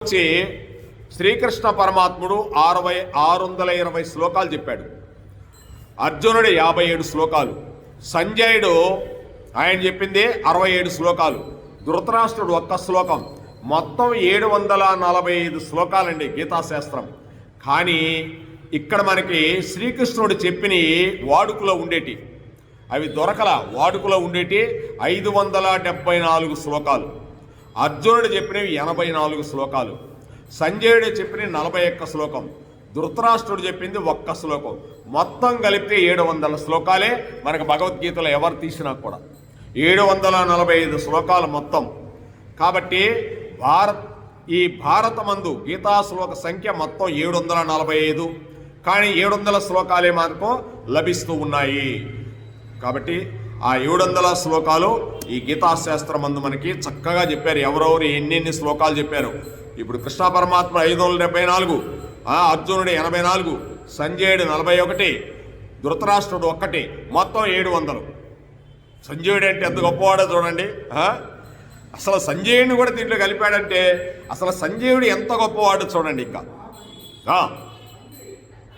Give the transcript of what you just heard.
వచ్చి శ్రీకృష్ణ పరమాత్ముడు 620 శ్లోకాలు చెప్పాడు. అర్జునుడు 57 శ్లోకాలు, సంజయుడు ఆయన చెప్పింది 67 శ్లోకాలు, ధృతరాష్ట్రుడు 1 శ్లోకం, మొత్తం 745 శ్లోకాలండి గీతాశాస్త్రం. కానీ ఇక్కడ మనకి శ్రీకృష్ణుడు చెప్పిన వాడుకలో ఉండేటి, అవి దొరకల, వాడుకలో ఉండేటి 574 శ్లోకాలు, అర్జునుడు చెప్పినవి 84 శ్లోకాలు, సంజయుడు చెప్పిన 41 శ్లోకం, ధృతరాష్ట్రుడు చెప్పింది 1 శ్లోకం, మొత్తం కలిపితే 700 శ్లోకాలే మనకు భగవద్గీతలో ఎవరు తీసినా కూడా 745 శ్లోకాలు మొత్తం. కాబట్టి ఈ భారతమందు గీతా శ్లోక సంఖ్య మొత్తం 745, కానీ 700 శ్లోకాలే మనకు లభిస్తూ ఉన్నాయి. కాబట్టి ఆ 700 శ్లోకాలు ఈ గీతాశాస్త్రం మందు మనకి చక్కగా చెప్పారు, ఎవరెవరు ఎన్నెన్ని శ్లోకాలు చెప్పారు. ఇప్పుడు కృష్ణ పరమాత్మ 574, అర్జునుడు 84, సంజయుడు 41, ధృతరాష్ట్రుడు 1, మొత్తం 700. సంజయుడు అంటే ఎంత గొప్పవాడో చూడండి. అసలు సంజయుడిని కూడా దీంట్లో కలిపాడంటే అసలు సంజయుడు ఎంత గొప్పవాడో చూడండి. ఇంకా